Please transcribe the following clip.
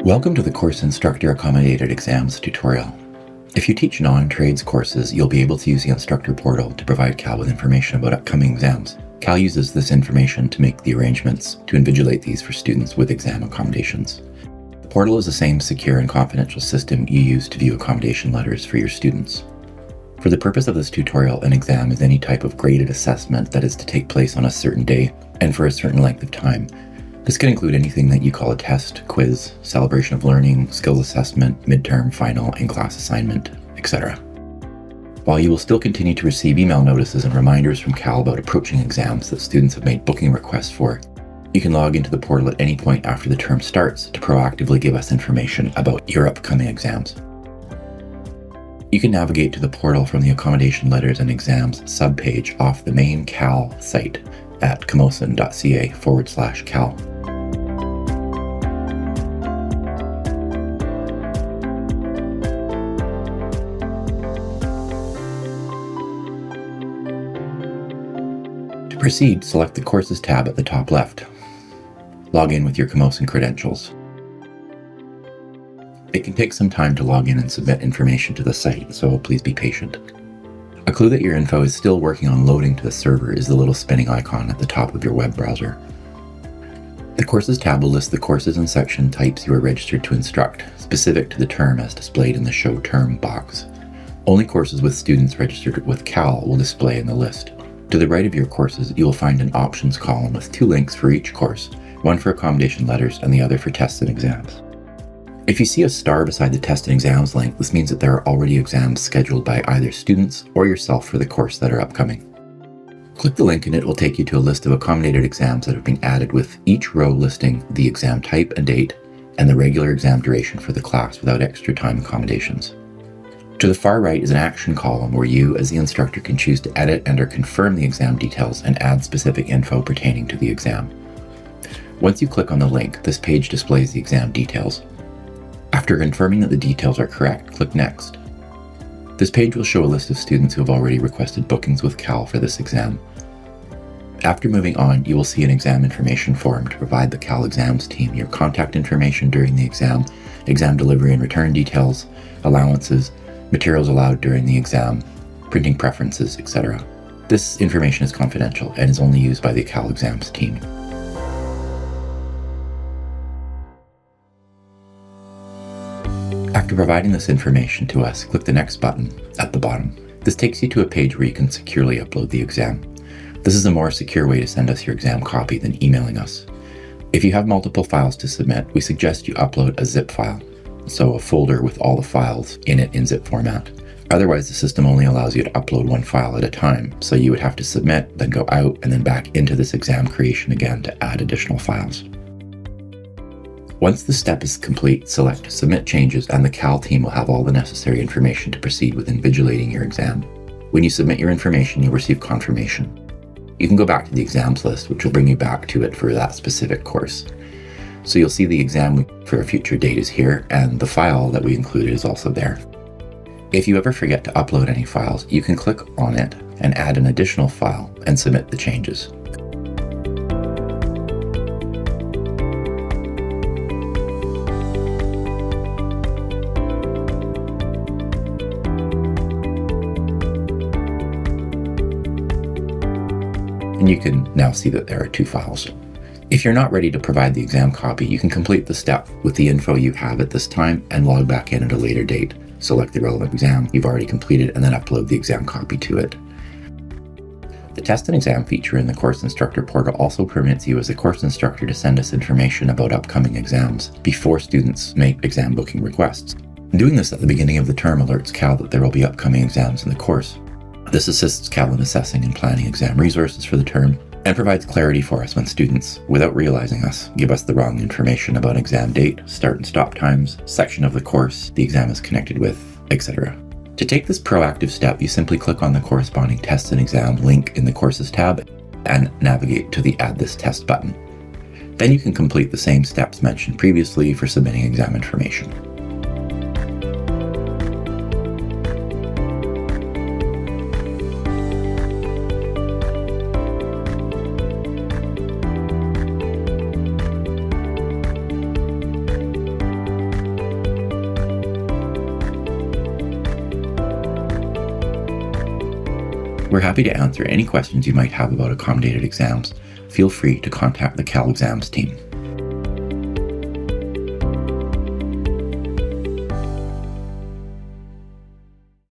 Welcome to the Course Instructor Accommodated Exams tutorial. If you teach non-trades courses, you'll be able to use the Instructor portal to provide Cal with information about upcoming exams. Cal uses this information to make the arrangements to invigilate these for students with exam accommodations. The portal is the same secure and confidential system you use to view accommodation letters for your students. For the purpose of this tutorial, an exam is any type of graded assessment that is to take place on a certain day and for a certain length of time. This can include anything that you call a test, quiz, celebration of learning, skills assessment, midterm, final, and class assignment, etc. While you will still continue to receive email notices and reminders from Cal about approaching exams that students have made booking requests for, you can log into the portal at any point after the term starts to proactively give us information about your upcoming exams. You can navigate to the portal from the Accommodation Letters and Exams subpage off the main Cal site at camosun.ca/Cal. To proceed, select the Courses tab at the top left. Log in with your Camosun credentials. It can take some time to log in and submit information to the site, so please be patient. A clue that your info is still working on loading to the server is the little spinning icon at the top of your web browser. The Courses tab will list the courses and section types you are registered to instruct, specific to the term as displayed in the Show Term box. Only courses with students registered with Cal will display in the list. To the right of your courses, you will find an options column with 2 links for each course, one for accommodation letters and the other for tests and exams. If you see a star beside the test and exams link, this means that there are already exams scheduled by either students or yourself for the course that are upcoming. Click the link and it will take you to a list of accommodated exams that have been added, with each row listing the exam type and date and the regular exam duration for the class without extra time accommodations. To the far right is an action column where you, as the instructor, can choose to edit and/or confirm the exam details and add specific info pertaining to the exam. Once you click on the link, this page displays the exam details. After confirming that the details are correct, click Next. This page will show a list of students who have already requested bookings with Cal for this exam. After moving on, you will see an exam information form to provide the Cal Exams team your contact information during the exam, exam delivery and return details, allowances, materials allowed during the exam, printing preferences, etc. This information is confidential and is only used by the Cal Exams team. After providing this information to us, click the Next button at the bottom. This takes you to a page where you can securely upload the exam. This is a more secure way to send us your exam copy than emailing us. If you have multiple files to submit, we suggest you upload a zip file, so a folder with all the files in it in zip format. Otherwise, the system only allows you to upload one file at a time, so you would have to submit, then go out, and then back into this exam creation again to add additional files. Once the step is complete, select Submit Changes and the Cal team will have all the necessary information to proceed with invigilating your exam. When you submit your information, you'll receive confirmation. You can go back to the exams list, which will bring you back to it for that specific course. So you'll see the exam for a future date is here, and the file that we included is also there. If you ever forget to upload any files, you can click on it and add an additional file and submit the changes. And you can now see that there are 2 files. If you're not ready to provide the exam copy, you can complete the step with the info you have at this time and log back in at a later date. Select the relevant exam you've already completed and then upload the exam copy to it. The test and exam feature in the Course Instructor portal also permits you as a course instructor to send us information about upcoming exams before students make exam booking requests. Doing this at the beginning of the term alerts Cal that there will be upcoming exams in the course. This assists Cal in assessing and planning exam resources for the term and provides clarity for us when students, without realizing us, give us the wrong information about exam date, start and stop times, section of the course the exam is connected with, etc. To take this proactive step, you simply click on the corresponding test and exam link in the Courses tab and navigate to the Add This Test button. Then you can complete the same steps mentioned previously for submitting exam information. We're happy to answer any questions you might have about accommodated exams. Feel free to contact the Cal Exams team.